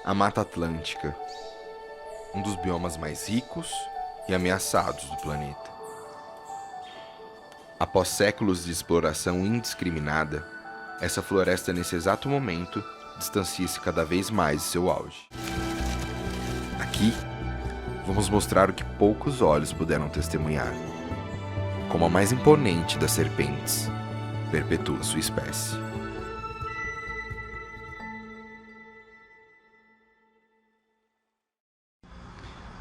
A Mata Atlântica, um dos biomas mais ricos e ameaçados do planeta. Após séculos de exploração indiscriminada, essa floresta nesse exato momento distancia-se cada vez mais de seu auge. Aqui, vamos mostrar o que poucos olhos puderam testemunhar. Como a mais imponente das serpentes, perpetua sua espécie.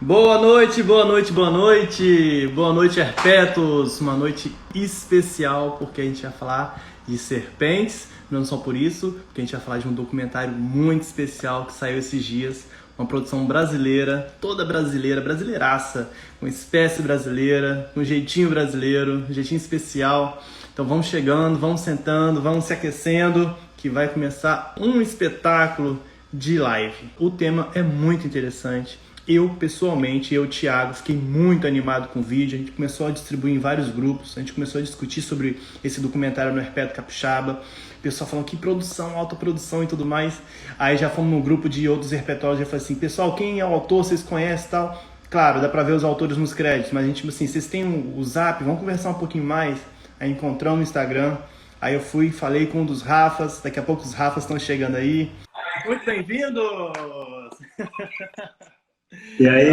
Boa noite, boa noite, boa noite! Boa noite, herpetos! Uma noite especial porque a gente vai falar de serpentes, não só por isso, porque a gente vai falar de um documentário muito especial que saiu esses dias, uma produção brasileira, toda brasileira, brasileiraça, com espécie brasileira, com jeitinho brasileiro, jeitinho especial. Então vamos chegando, vamos sentando, vamos se aquecendo, que vai começar um espetáculo de live. O tema é muito interessante. Eu, pessoalmente, Thiago, fiquei muito animado com o vídeo. A gente começou a distribuir em vários grupos. A gente começou a discutir sobre esse documentário no Herpeto Capixaba. O pessoal falando que produção, alta produção e tudo mais. Aí já fomos num grupo de outros herpetólogos e já falei assim, pessoal, quem é o autor, vocês conhecem e tal? Claro, dá pra ver os autores nos créditos, mas a gente, tipo assim, vocês têm o Zap, vamos conversar um pouquinho mais? Aí encontramos no Instagram. Aí eu fui, falei com um dos Rafas. Daqui a pouco os Rafas estão chegando aí. Muito bem-vindos! E aí,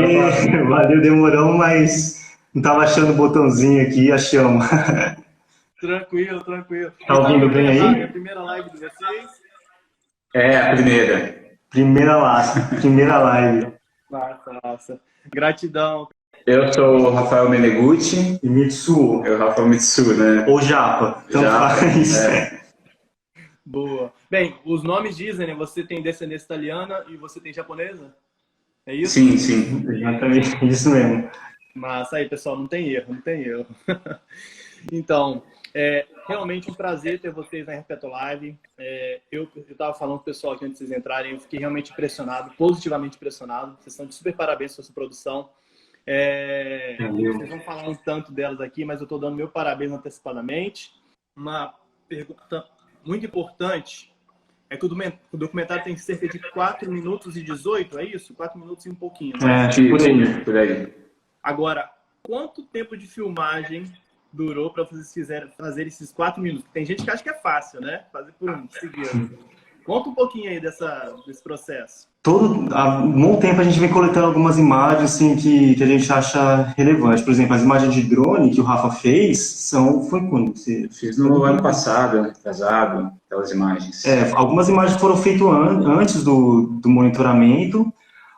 valeu, demorou, mas não tava achando o botãozinho aqui, achamos. Tranquilo, tranquilo. Tá ouvindo bem aí? A primeira live de vocês? É, a primeira. Primeira live. Massa. Gratidão. Eu sou o Rafael Menegutti. E Mitsu. Eu, Rafael Mitsu, né? Ou Japa. Então Japa, faz. Boa. Bem, os nomes dizem, né? Você tem descendência italiana e você tem japonesa? É isso? Sim. Exatamente, isso mesmo. Massa aí, pessoal, não tem erro. Então, é realmente um prazer ter vocês na Herpeto Live. Eu estava falando com o pessoal aqui antes de vocês entrarem, eu fiquei realmente impressionado, positivamente impressionado. Vocês estão de super parabéns pela sua produção. Vocês vão falar um tanto delas aqui, mas eu estou dando meu parabéns antecipadamente. Uma pergunta muito importante é que o documentário tem cerca de 4 minutos e 18, é isso? 4 minutos e um pouquinho, né? Por aí. Agora, quanto tempo de filmagem durou para vocês fazer esses 4 minutos? Tem gente que acha que é fácil, né? Fazer por um seguido. Conta um pouquinho aí desse processo. Há um bom tempo a gente vem coletando algumas imagens assim, que a gente acha relevante. Por exemplo, as imagens de drone que o Rafa fez foi quando? Fiz no ano passado, atrasado, aquelas imagens. Algumas imagens foram feitas antes do monitoramento,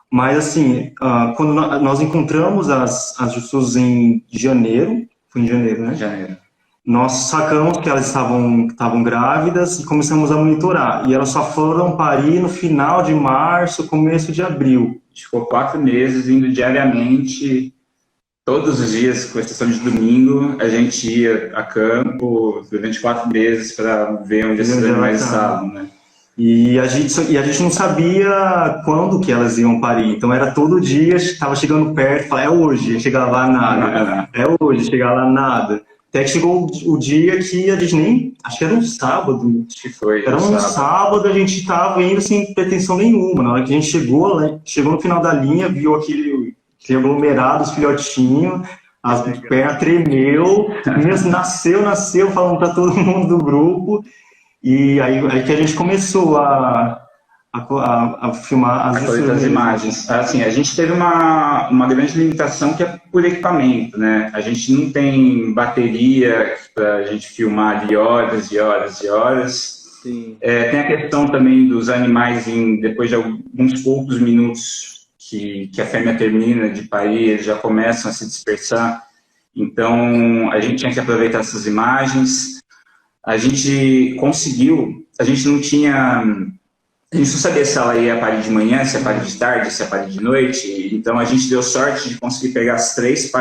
mas assim, quando nós encontramos as pessoas em janeiro, foi em janeiro, né? Janeiro. Nós sacamos que elas estavam grávidas e começamos a monitorar. E elas só foram parir no final de março, começo de abril. A gente ficou 4 meses indo diariamente, todos os dias, com exceção de domingo, a gente ia a campo durante 4 meses para ver onde esses animais estavam, né? E a gente não sabia quando que elas iam parir. Então era todo dia, estava chegando perto, falava, é hoje, chegava lá nada. É hoje, chegava lá nada. Até que chegou o dia que a gente nem... Acho que era um sábado. Acho que foi. Era um sábado, a gente estava indo sem pretensão nenhuma. Na hora que a gente chegou no final da linha, viu aquele aglomerado, os filhotinhos, as pernas tremeu, nasceu, falando para todo mundo do grupo. E aí que a gente começou a filmar as imagens. Assim, a gente teve uma grande limitação que é por equipamento, né? A gente não tem bateria para a gente filmar ali horas e horas e horas. Sim. Tem a questão também dos animais, depois de alguns poucos minutos que a fêmea termina de parir, eles já começam a se dispersar. Então, a gente tinha que aproveitar essas imagens. A gente conseguiu, a gente não sabia se ela ia parir de manhã, se ia parir de tarde, se ia parir de noite. Então a gente deu sorte de conseguir pegar as 3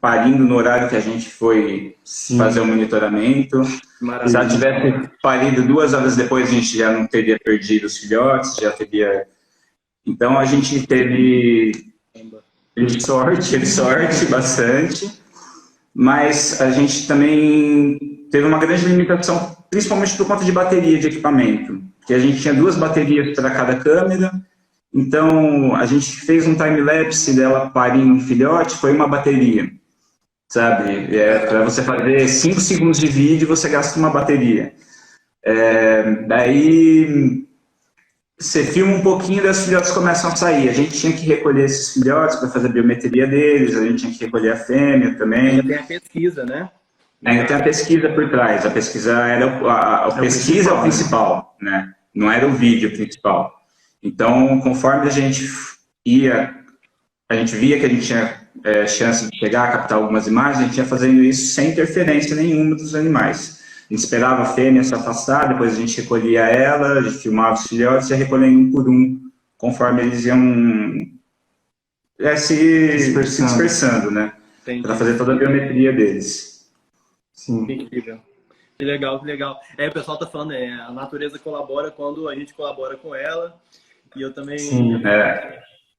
parindo no horário que a gente foi fazer o monitoramento. Maravilha. Se ela tivesse parido 2 horas depois, a gente já não teria perdido os filhotes, já teria... Então a gente teve sorte bastante, mas a gente também teve uma grande limitação, principalmente por conta de bateria de equipamento, que a gente tinha 2 baterias para cada câmera, Então, a gente fez um time-lapse dela parindo um filhote, foi uma bateria, sabe? Para você fazer 5 segundos de vídeo, você gasta uma bateria. Daí, você filma um pouquinho e os filhotes começam a sair. A gente tinha que recolher esses filhotes para fazer a biometria deles, a gente tinha que recolher a fêmea também. Ainda tem a pesquisa, né? Ainda tem a pesquisa por trás. A pesquisa era a pesquisa é o principal, né? Não era o vídeo principal. Então, conforme a gente via que a gente tinha chance de chegar a captar algumas imagens, a gente ia fazendo isso sem interferência nenhuma dos animais. A gente esperava a fêmea se afastar, depois a gente recolhia ela, a gente filmava os filhotes e ia recolhendo um por um, conforme eles iam se dispersando, né? Para fazer toda a biometria deles. Sim. Incrível. Que legal, que legal. O pessoal tá falando, a natureza colabora quando a gente colabora com ela. E eu também,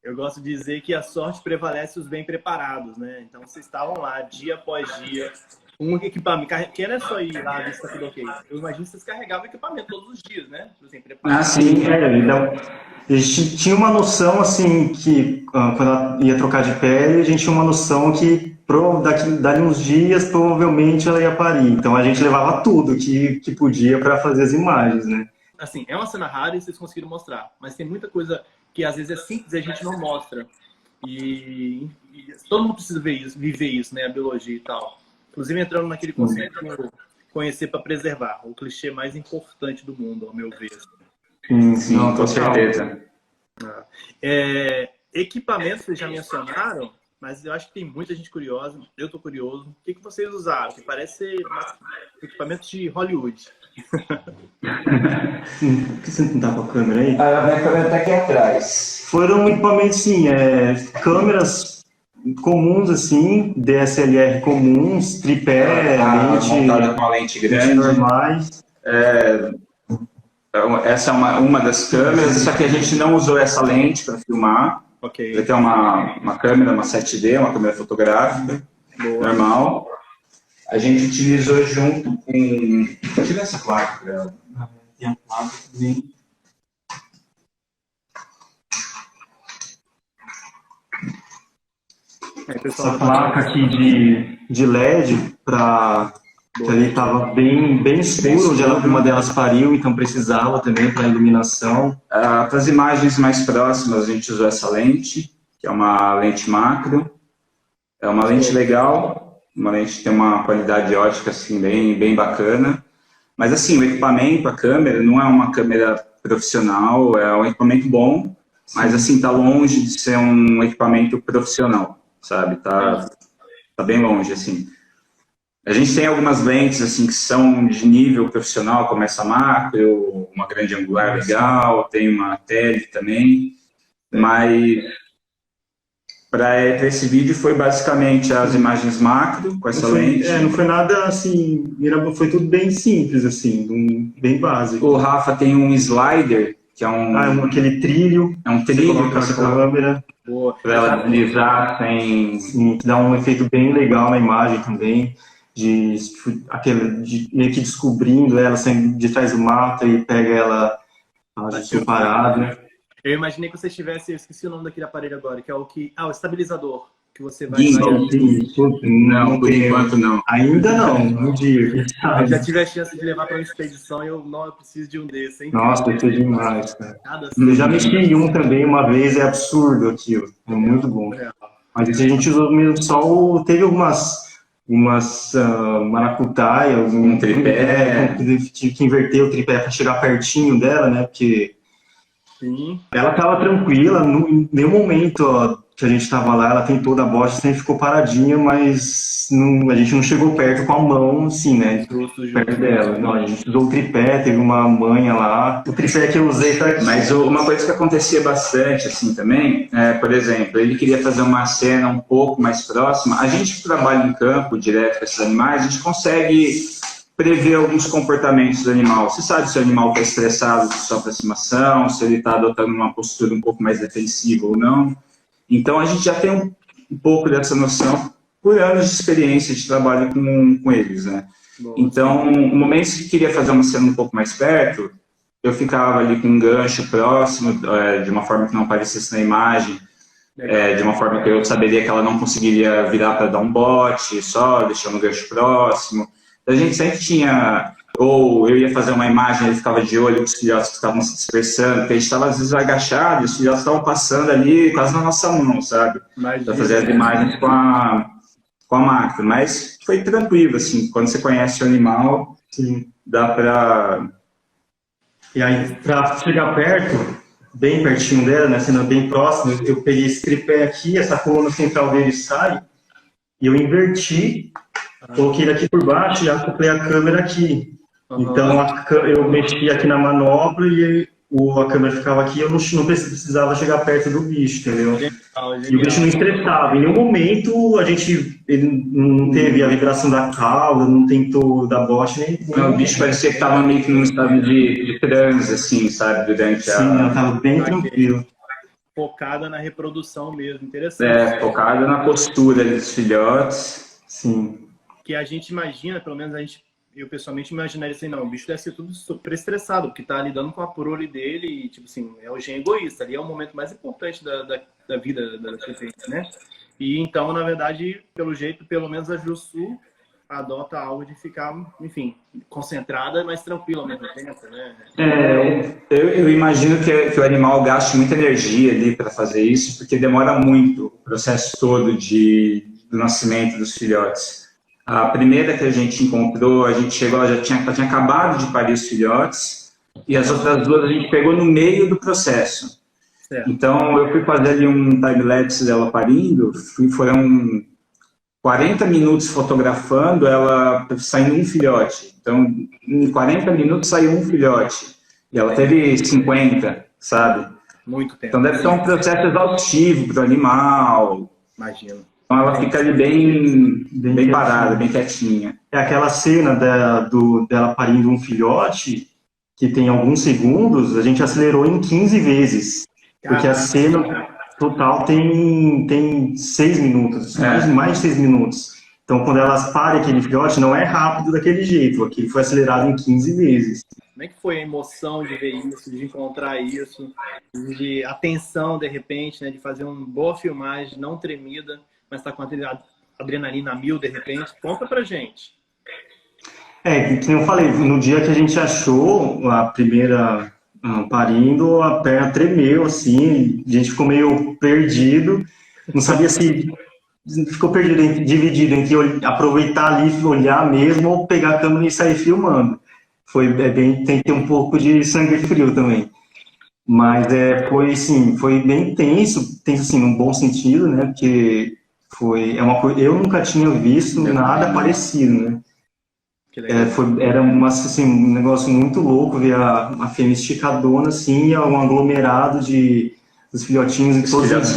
eu gosto de dizer que a sorte prevalece os bem preparados, né? Então, vocês estavam lá, dia após dia, um equipamento, que não é só ir lá ver se tá tudo ok. Eu imagino que vocês carregavam equipamento todos os dias, né? Assim, sim. Então, a gente tinha uma noção, assim, que quando ela ia trocar de pele, a gente tinha uma noção que dali uns dias, provavelmente, ela ia parir. Então, a gente levava tudo que podia para fazer as imagens, né? Assim, é uma cena rara e vocês conseguiram mostrar, mas tem muita coisa que às vezes é simples e a gente não mostra. E todo mundo precisa viver isso, né? A biologia e tal. Inclusive entrando naquele conceito de conhecer para preservar, o clichê mais importante do mundo, ao meu ver. Sim, com certeza. Equipamentos vocês já mencionaram, mas eu acho que tem muita gente curiosa. Eu estou curioso. O que vocês usaram? Que parece ser equipamentos de Hollywood. Por que você não tá com a câmera aí? A minha câmera tá aqui atrás. Foram equipamentos, sim, câmeras comuns, assim, DSLR comuns, tripé, lente... montada com a lente grande. Normais. Essa é uma das câmeras, só que a gente não usou essa lente para filmar. Ok. Vai ter uma câmera, uma 7D, uma câmera fotográfica, normal. A gente utilizou junto com... Tira essa placa para ela. Tem a placa também. Essa placa aqui de LED, que ali estava bem escuro, onde uma delas pariu, então precisava também para iluminação. Para as imagens mais próximas, a gente usou essa lente, que é uma lente macro. É uma lente legal. Uma lente tem uma qualidade ótica assim, bem bacana. Mas assim, o equipamento, a câmera, não é uma câmera profissional, é um equipamento bom, mas assim, está longe de ser um equipamento profissional, sabe? Tá bem longe, assim. A gente tem algumas lentes assim, que são de nível profissional, como essa macro, uma grande angular legal, tem uma tele também, mas... Para esse vídeo foi basicamente as imagens macro com essa lente. Não foi nada assim, foi tudo bem simples, assim, bem básico. O Rafa tem um slider, que é aquele trilho. É um trilho que você coloca a câmera. Para ela deslizar sem... Sim, que dá um efeito bem legal na imagem também, de meio que descobrindo ela de trás do mato e pega ela separada. Eu imaginei que você tivesse, eu esqueci o nome daquele aparelho agora, que é o estabilizador, que você vai... Não, por enquanto não. Ainda não, um dia. Eu já tive a chance de levar para uma expedição e eu preciso de um desses, hein? Nossa, isso é demais, cara. Eu já mexi em um também uma vez, é absurdo aquilo, é muito bom. Mas esse a gente usou mesmo só, teve algumas maracutaia, um tripé. Tive que inverter o tripé para chegar pertinho dela, né, porque... Sim. Ela estava tranquila, em nenhum momento que a gente estava lá, ela tentou dar bosta, sempre ficou paradinha, mas a gente não chegou perto com a mão, assim, né, perto dela. Não, a gente usou o tripé, teve uma manha lá, o tripé que eu usei tá aqui. Mas uma coisa que acontecia bastante, assim, também, por exemplo, ele queria fazer uma cena um pouco mais próxima. A gente que trabalha em campo, direto com esses animais, a gente consegue... prever alguns comportamentos do animal. Você sabe se o animal está estressado de sua aproximação, se ele está adotando uma postura um pouco mais defensiva ou não. Então, a gente já tem um pouco dessa noção por anos de experiência de trabalho com eles, né? Então, no momento que queria fazer uma cena um pouco mais perto, eu ficava ali com um gancho próximo, de uma forma que não aparecesse na imagem, de uma forma que eu saberia que ela não conseguiria virar para dar um bote, só deixando o gancho próximo. Então, a gente sempre tinha, ou eu ia fazer uma imagem, ele ficava de olho com os filhotes que estavam se dispersando, porque a gente estava às vezes agachado, e os filhotes estavam passando ali quase na nossa mão, sabe? Para fazer as imagens com a máquina. Mas foi tranquilo, assim, quando você conhece o animal, Sim. dá para... E aí, para chegar perto, bem pertinho dela, né, sendo bem próximo, eu peguei esse tripé aqui, essa coluna central dele sai, e eu inverti, coloquei ele aqui por baixo e acoplei a câmera aqui. Então, eu mexi aqui na manopla e a câmera ficava aqui, eu não precisava chegar perto do bicho, entendeu? Legal. E o bicho não estressava. Em nenhum momento ele não teve a vibração da cauda, não tentou dar bote, nem... Não, o bicho parecia que estava meio que num estado de transe, assim, sabe, durante a... Sim, ela estava bem tranquila. Focada na reprodução mesmo, interessante. Focada na postura dos filhotes. Sim. Que a gente imagina, pelo menos eu pessoalmente imaginaria assim, não, o bicho deve ser tudo super estressado, porque tá lidando com a prole dele e, tipo assim, é o gen egoísta, ali é o momento mais importante da vida da serpente, né? E então, na verdade, pelo jeito, pelo menos a Jussu adota algo de ficar, enfim, concentrada, mas tranquila ao mesmo tempo, né? Eu imagino que o animal gaste muita energia ali para fazer isso, porque demora muito o processo todo do nascimento dos filhotes. A primeira que a gente encontrou, a gente chegou, ela já tinha acabado de parir os filhotes, e as outras duas a gente pegou no meio do processo. Certo. Então, eu fui fazer ali um time-lapse dela parindo, foram 40 minutos fotografando ela saindo um filhote. Então, em 40 minutos saiu um filhote. E ela teve 50, sabe? Muito tempo. Então, deve ser um processo exaustivo para o animal. Imagino. Então, ela fica ali bem parada, bem quietinha. É aquela cena dela parindo um filhote, que tem alguns segundos, a gente acelerou em 15 vezes. Porque a cena total tem 6 minutos, mais de 6 minutos. Então, quando elas parem aquele filhote, não é rápido daquele jeito, aquele foi acelerado em 15 vezes. Como é que foi a emoção de ver isso, de encontrar isso, de atenção, de repente, né, de fazer uma boa filmagem, não tremida, mas tá com a adrenalina a mil, de repente? Conta pra gente. Como eu falei, no dia que a gente achou a primeira parindo, a perna tremeu, assim, a gente ficou meio perdido, não sabia se... Ficou perdido, dividido entre aproveitar ali, olhar mesmo, ou pegar a câmera e sair filmando. Tem que ter um pouco de sangue frio também. Mas foi bem tenso assim, num bom sentido, né? Porque eu nunca tinha visto nada parecido, né? Era um negócio muito louco ver a fêmea esticadona, assim, e um aglomerado dos filhotinhos em todos os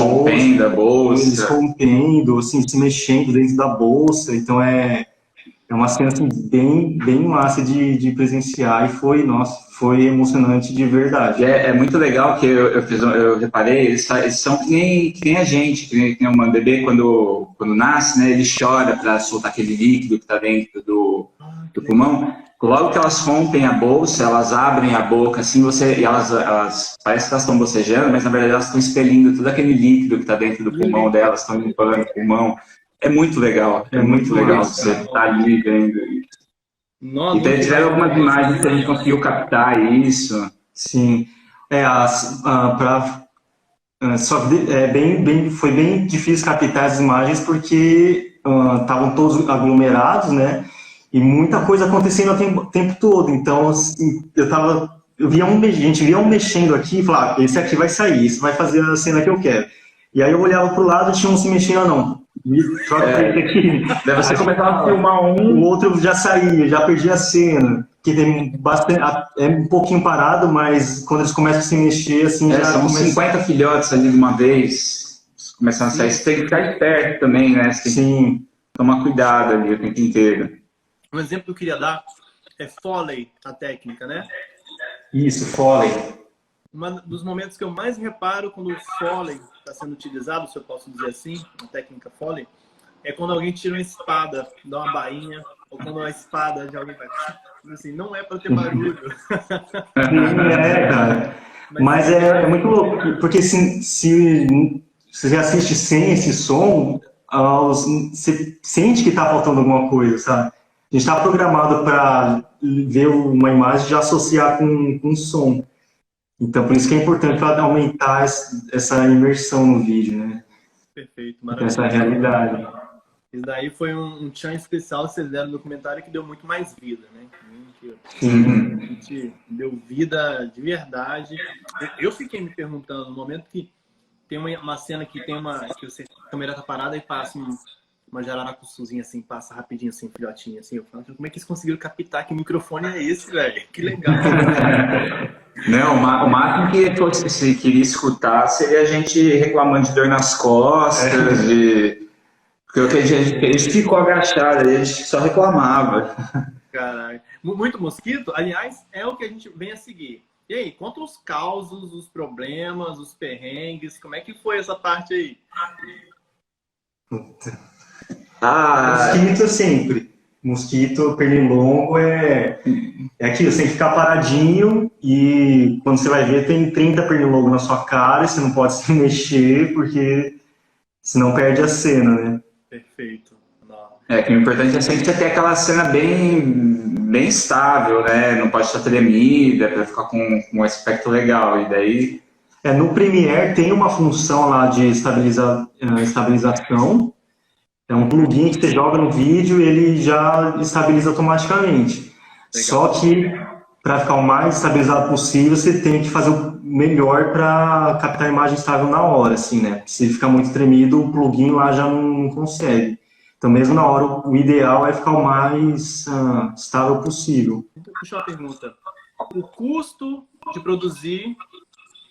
bolsos, eles rompendo, assim, se mexendo dentro da bolsa. Então é uma cena assim, bem massa de presenciar, e foi emocionante de verdade. É muito legal que eu reparei, eles são que nem a gente, que nem um bebê quando nasce, né, ele chora para soltar aquele líquido que está dentro do pulmão. Logo que elas rompem a bolsa, elas abrem a boca, assim, e elas parece que elas estão bocejando, mas na verdade elas estão expelindo todo aquele líquido que está dentro do pulmão delas, estão limpando o pulmão. É muito legal, muito legal você estar ali vendo isso. E tiveram algumas imagens que a gente conseguiu captar isso. Sim, foi bem difícil captar as imagens porque estavam todos aglomerados, né? E muita coisa acontecendo o tempo todo. Então, assim, a gente via um mexendo aqui e falava, esse aqui vai sair, esse vai fazer a cena que eu quero. E aí eu olhava pro lado e tinha um se mexendo, não. Troca esse aqui. Daí você começava a filmar o outro já saía, já perdia a cena. Que tem bastante, é um pouquinho parado, mas quando eles começam a se mexer, assim, já são 50 filhotes ali de uma vez, começando a sair. Você tem que ficar esperto também, né? Você tem que tomar cuidado ali o tempo inteiro. Um exemplo que eu queria dar é Foley, a técnica, né? Isso, Foley. Um dos momentos que eu mais reparo quando o Foley está sendo utilizado, se eu posso dizer assim, a técnica Foley, é quando alguém tira uma espada, dá uma bainha, ou quando a espada de alguém vai assim, não é para ter barulho. Cara. Mas é muito louco, porque se você assiste sem esse som, você sente que está faltando alguma coisa, sabe? A gente está programado para ver uma imagem e já associar com som. Então, por isso que é importante para aumentar essa imersão no vídeo, né? Perfeito, maravilhoso. Essa realidade. Isso daí foi um tchan especial que vocês deram no documentário que deu muito mais vida, né? Sim. A gente deu vida de verdade. Eu fiquei me perguntando, no momento que tem uma cena que tem que a câmera tá parada e passa uma jararacuçuzinha assim, passa rapidinho assim, filhotinho assim. Eu falo, como é que eles conseguiram captar? Que microfone é esse, velho? Que legal. Não, o máximo que se queria escutar seria a gente reclamando de dor nas costas, porque a gente ficou agachado, a gente só reclamava. Caralho. Muito mosquito, aliás, é o que a gente vem a seguir. E aí, conta os causos, os problemas, os perrengues, como é que foi essa parte aí? Mosquito sempre. Mosquito, pernilongo é aquilo, você tem que ficar paradinho e quando você vai ver tem 30 pernilongos na sua cara e você não pode se mexer porque senão perde a cena, né? Perfeito. Que o importante é sempre ter aquela cena bem estável, né? Não pode estar tremida para ficar com um aspecto legal. E daí... No Premiere tem uma função lá de estabilização. É um plugin que você joga no vídeo e ele já estabiliza automaticamente. Legal. Só que, para ficar o mais estabilizado possível, você tem que fazer o melhor para captar a imagem estável na hora, assim, né? Se ficar muito tremido, o plugin lá já não consegue. Então, mesmo na hora, o ideal é ficar o mais estável possível. Deixa eu uma pergunta. O custo de produzir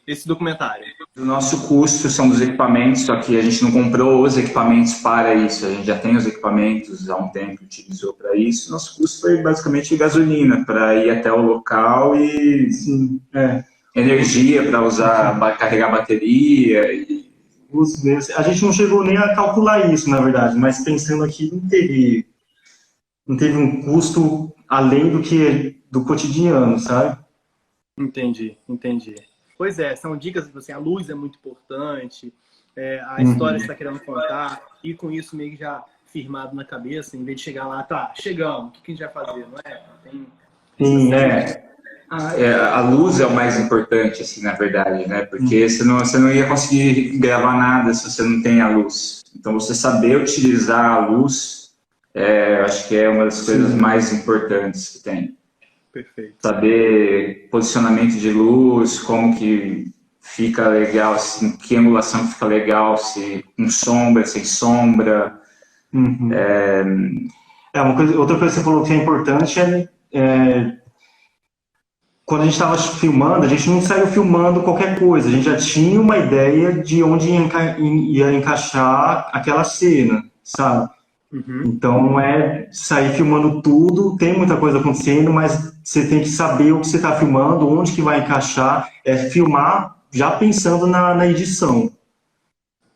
esse documentário? O nosso custo são dos equipamentos, só que a gente não comprou os equipamentos para isso. A gente já tem os equipamentos há um tempo, utilizou para isso. Nosso custo foi basicamente gasolina para ir até o local e energia para usar, carregar bateria. A gente não chegou nem a calcular isso, na verdade, mas pensando aqui, não teve um custo além do cotidiano, sabe? Entendi. Pois é, são dicas, tipo assim, a luz é muito importante, a história que você está querendo contar, e com isso meio que já firmado na cabeça, em vez de chegar lá, tá, chegamos, o que a gente vai fazer, não é? Sim, a luz é o mais importante, assim, na verdade, né? Porque você não ia conseguir gravar nada se você não tem a luz. Então, você saber utilizar a luz, eu acho que é uma das coisas mais importantes que tem. Perfeito. Saber posicionamento de luz, como que fica legal, assim, que angulação fica legal, se com sombra, sem sombra. Outra coisa que você falou que é importante quando a gente estava filmando, a gente não saiu filmando qualquer coisa, a gente já tinha uma ideia de onde ia encaixar aquela cena, sabe? Então não é sair filmando tudo, tem muita coisa acontecendo, mas você tem que saber o que você está filmando, onde que vai encaixar, filmar já pensando na edição.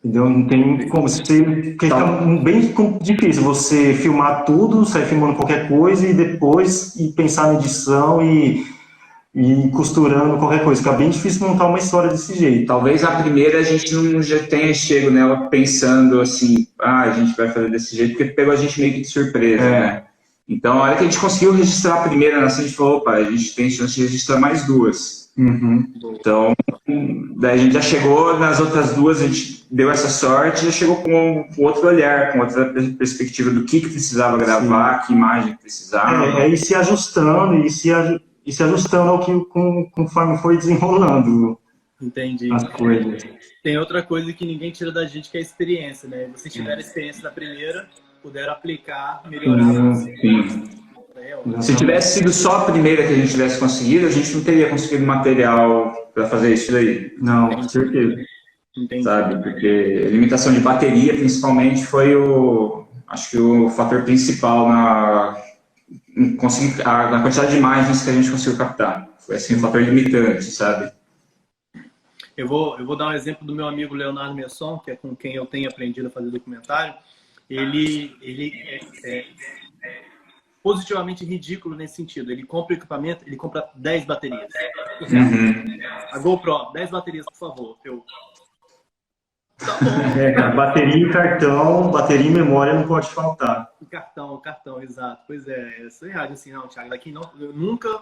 Entendeu? Não tem como, porque fica bem difícil você filmar tudo, sair filmando qualquer coisa e depois pensar na edição e costurando qualquer coisa. Fica bem difícil montar uma história desse jeito. Talvez a primeira a gente não já tenha chego nela pensando assim, a gente vai fazer desse jeito, porque pegou a gente meio que de surpresa, né? Então, a hora que a gente conseguiu registrar a primeira, a gente falou, opa, a gente tem chance de registrar mais duas. Então, daí a gente já chegou nas outras duas, a gente deu essa sorte, já chegou com outro olhar, com outra perspectiva do que precisava gravar, que imagem precisava. E se ajustando, e se ajustando ao que conforme foi desenrolando. Entendi. As coisas. Tem outra coisa que ninguém tira da gente, que é a experiência, né? Vocês tiveram a experiência da primeira, puderam aplicar, melhorar. Sim. Se tivesse sido só a primeira que a gente tivesse conseguido, a gente não teria conseguido material para fazer isso daí. Não, com certeza. Entendi. Sabe? Porque a limitação de bateria, principalmente, foi acho que o fator principal na quantidade de imagens que a gente conseguiu captar. Foi assim, um fator limitante, sabe? Eu vou dar um exemplo do meu amigo Leonardo Messon, que é com quem eu tenho aprendido a fazer documentário. positivamente ridículo nesse sentido. Ele compra o equipamento, ele compra 10 baterias. A GoPro, 10 baterias, por favor. Tá bom. Cara, bateria e cartão, bateria e memória não pode faltar. O cartão, exato. Pois é, isso é errado assim, não, Thiago. Daqui não, eu nunca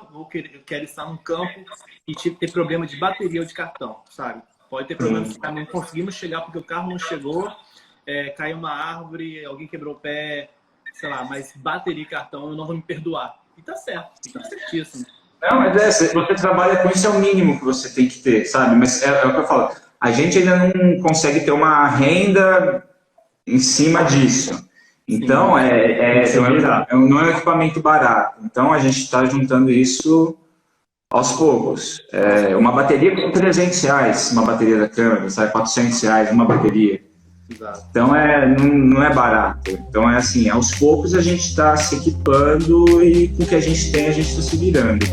quero estar num campo e ter problema de bateria ou de cartão, sabe? Pode ter problema se não conseguimos chegar porque o carro não chegou, caiu uma árvore, alguém quebrou o pé, sei lá, mas bateria e cartão eu não vou me perdoar. E tá certo, tá certíssimo. Não, mas você trabalha com isso, é o mínimo que você tem que ter, sabe? Mas é o que eu falo, a gente ainda não consegue ter uma renda em cima disso. Então, não é um equipamento barato. Então, a gente está juntando isso aos poucos. Uma bateria com R$300, uma bateria da câmera, sabe? R$400, uma bateria. Exato. Então, não é barato. Então, é assim, aos poucos a gente está se equipando e com o que a gente tem, a gente está se virando.